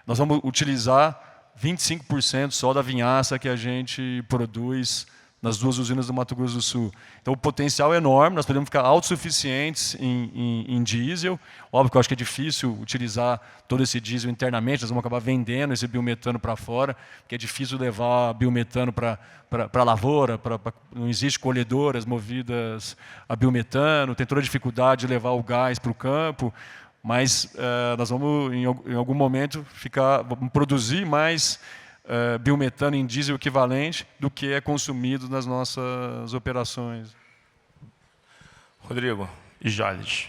Nós vamos utilizar 25% só da vinhaça que a gente produz nas 2 usinas do Mato Grosso do Sul. Então, o potencial é enorme, nós podemos ficar autossuficientes em diesel. Óbvio que eu acho que é difícil utilizar todo esse diesel internamente, nós vamos acabar vendendo esse biometano para fora, porque é difícil levar biometano para a lavoura, não existe colhedoras movidas a biometano, tem toda a dificuldade de levar o gás para o campo, mas nós vamos, em algum momento, vamos produzir mais biometano em diesel equivalente do que é consumido nas nossas operações. Rodrigo e Jales.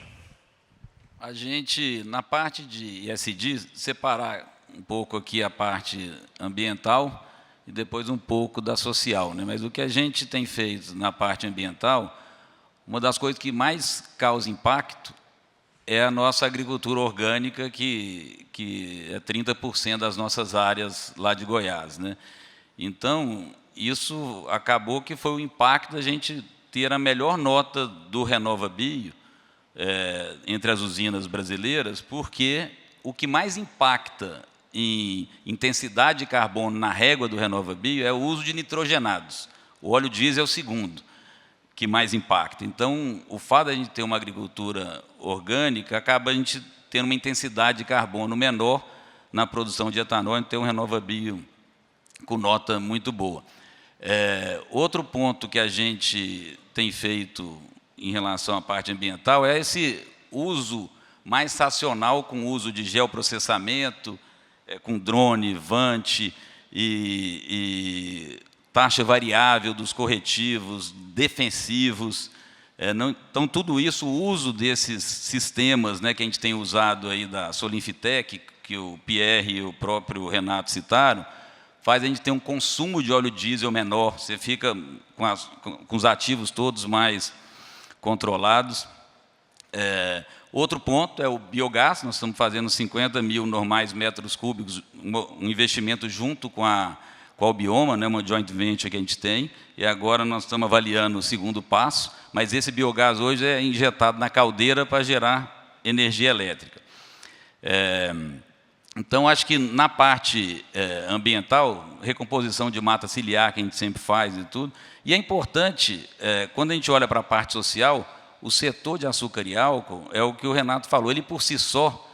A gente, na parte de ESG, separar um pouco aqui a parte ambiental e depois um pouco da social, né? Mas o que a gente tem feito na parte ambiental, uma das coisas que mais causa impacto é a nossa agricultura orgânica, que é 30% das nossas áreas lá de Goiás, né? Então, isso acabou que foi o impacto da gente ter a melhor nota do RenovaBio entre as usinas brasileiras, porque o que mais impacta em intensidade de carbono na régua do RenovaBio é o uso de nitrogenados. O óleo diesel é o segundo que mais impacta. Então, o fato de a gente ter uma agricultura orgânica, acaba a gente tendo uma intensidade de carbono menor na produção de etanol, então um RenovaBio com nota muito boa. Outro ponto que a gente tem feito em relação à parte ambiental é esse uso mais racional com o uso de geoprocessamento, com drone, Vant e taxa variável dos corretivos, defensivos. Então, tudo isso, o uso desses sistemas, né, que a gente tem usado aí da Solinfitec, que o Pierre e o próprio Renato citaram, faz a gente ter um consumo de óleo diesel menor, você fica com os ativos todos mais controlados. Outro ponto é o biogás, nós estamos fazendo 50 mil normais metros cúbicos, um investimento junto com a Albioma, né, uma joint venture que a gente tem, e agora nós estamos avaliando o segundo passo, mas esse biogás hoje é injetado na caldeira para gerar energia elétrica. Então, acho que na parte ambiental, recomposição de mata ciliar, que a gente sempre faz e tudo, e é importante, quando a gente olha para a parte social, o setor de açúcar e álcool, é o que o Renato falou, ele por si só,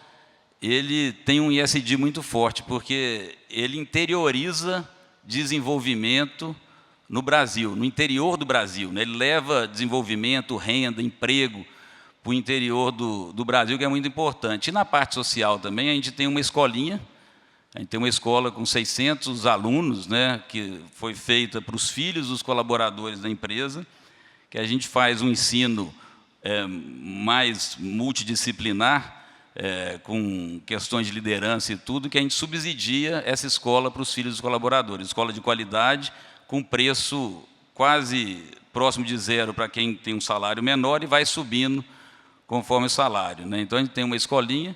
ele tem um ESG muito forte, porque ele interioriza desenvolvimento no Brasil, no interior do Brasil, né? Ele leva desenvolvimento, renda, emprego para o interior do Brasil, que é muito importante. E na parte social também, a gente tem uma escolinha, a gente tem uma escola com 600 alunos, né, que foi feita para os filhos dos colaboradores da empresa, que a gente faz um ensino mais multidisciplinar, com questões de liderança e tudo, que a gente subsidia essa escola para os filhos dos colaboradores. Escola de qualidade, com preço quase próximo de zero para quem tem um salário menor e vai subindo conforme o salário, né? Então, a gente tem uma escolinha,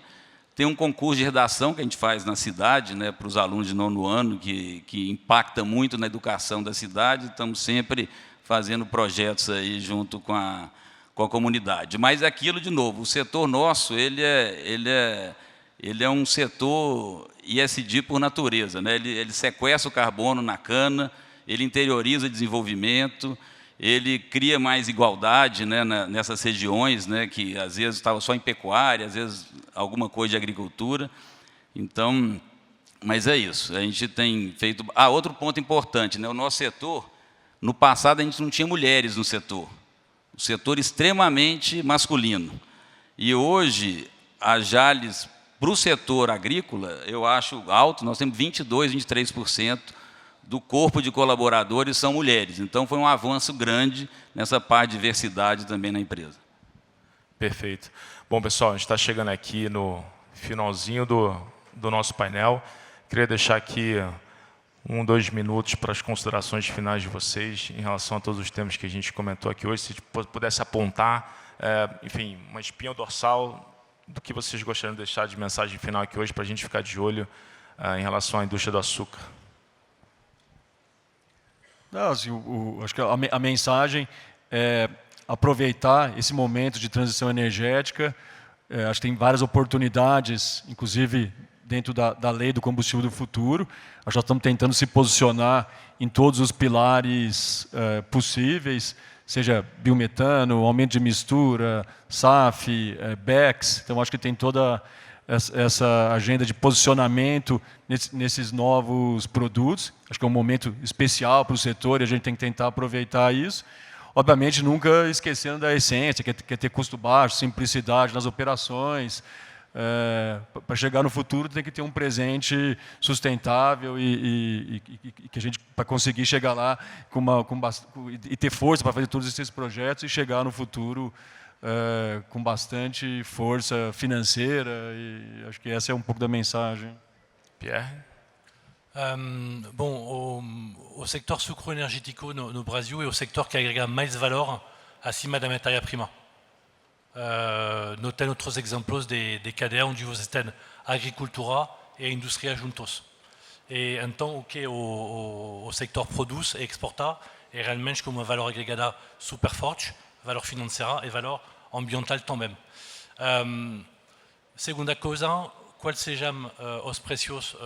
tem um concurso de redação que a gente faz na cidade, né, para os alunos de 9º ano, que impacta muito na educação da cidade. Estamos sempre fazendo projetos aí junto com com a comunidade. Mas aquilo, de novo, o setor nosso, ele é um setor ESG por natureza, né? Ele sequestra o carbono na cana, ele interioriza desenvolvimento, ele cria mais igualdade, né, nessas regiões, né, que às vezes estavam só em pecuária, às vezes alguma coisa de agricultura. Então, mas é isso, a gente tem feito... outro ponto importante, né, o nosso setor, no passado a gente não tinha mulheres no setor, um setor extremamente masculino. E hoje, a Jalles, para o setor agrícola, eu acho alto, nós temos 22%, 23% do corpo de colaboradores são mulheres. Então, foi um avanço grande nessa parte de diversidade também na empresa. Perfeito. Bom, pessoal, a gente está chegando aqui no finalzinho do nosso painel. Queria deixar aqui 2 minutos para as considerações finais de vocês em relação a todos os temas que a gente comentou aqui hoje. Se pudesse apontar, enfim, uma espinha dorsal do que vocês gostariam de deixar de mensagem final aqui hoje para a gente ficar de olho em relação à indústria do açúcar. Não, assim, acho que a mensagem é aproveitar esse momento de transição energética. Acho que tem várias oportunidades, inclusive dentro da lei do combustível do futuro. Nós já estamos tentando se posicionar em todos os pilares possíveis, seja biometano, aumento de mistura, SAF, BECS. Então, acho que tem toda essa agenda de posicionamento nesses novos produtos. Acho que é um momento especial para o setor e a gente tem que tentar aproveitar isso. Obviamente, nunca esquecendo da essência, que é ter custo baixo, simplicidade nas operações. Para chegar no futuro, tem que ter um presente sustentável e que a gente, para conseguir chegar lá e ter força para fazer todos esses projetos e chegar no futuro com bastante força financeira, e acho que essa é um pouco da mensagem. Pierre? Bon, au secteur sucro-énergético no Brasil é o sector que agrega mais valor acima da matéria-prima. Nós temos outros exemplos de cadeias onde você tem agricultura e indústria juntos. E então, o que o sector produz e exporta é realmente com uma valor agregada super forte, valor financeira e valor ambiental também. Segunda coisa, quais sejam os preços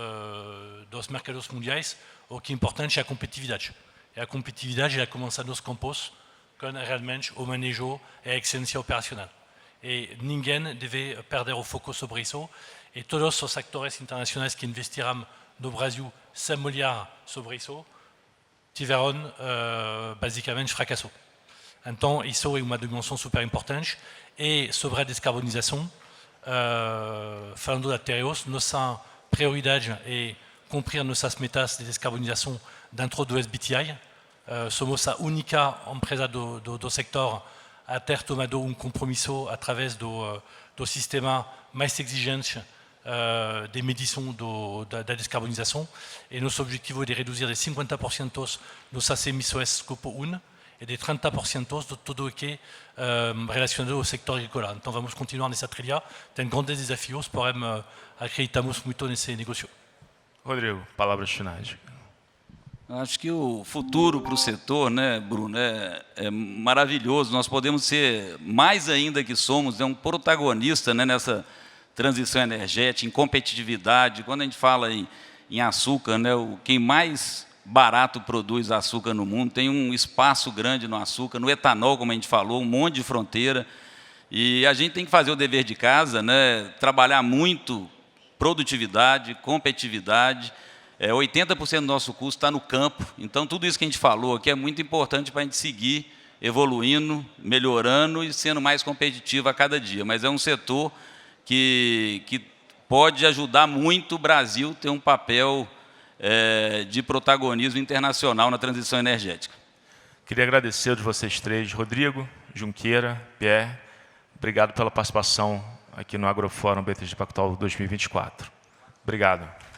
dos mercados mundiais, o que é importante é a competitividade. E a competitividade ela começa nos campos com realmente o manejo e a excelência operacional. E ninguém deve perder o foco sobre isso. E todos os atores internacionais que investirão no Brasil sem olhar sobre isso tiveram basicamente fracasso. Então, isso é uma dimensão super importante. E sobre a descarbonização, falando da Tereos, nossa prioridade é cumprir nossas metas de descarbonização dentro do SBTI. Somos a única empresa do sector a ter tomado compromisso através do sistema mais exigente de medição da descarbonização. E nosso objetivo é de reduzir de 50% nossas emissões Scope 1 e de 30% de tudo o que é relacionado ao sector agrícola. Então, vamos continuar nessa trilha. Tem grandes desafios, porém, acreditamos muito nesse negócio. Rodrigo, palavras finais. Acho que o futuro para o setor, né, Bruno, é maravilhoso. Nós podemos ser, mais ainda que somos, um protagonista, né, nessa transição energética, em competitividade. Quando a gente fala em açúcar, né, quem mais barato produz açúcar no mundo, tem um espaço grande no açúcar, no etanol, como a gente falou, um monte de fronteira. E a gente tem que fazer o dever de casa, né, trabalhar muito produtividade, competitividade. 80% do nosso custo está no campo. Então, tudo isso que a gente falou aqui é muito importante para a gente seguir evoluindo, melhorando e sendo mais competitivo a cada dia. Mas é um setor que pode ajudar muito o Brasil a ter um papel de protagonismo internacional na transição energética. Queria agradecer a vocês três, Rodrigo, Junqueira, Pierre. Obrigado pela participação aqui no Agrofórum BTG Pactual 2024. Obrigado.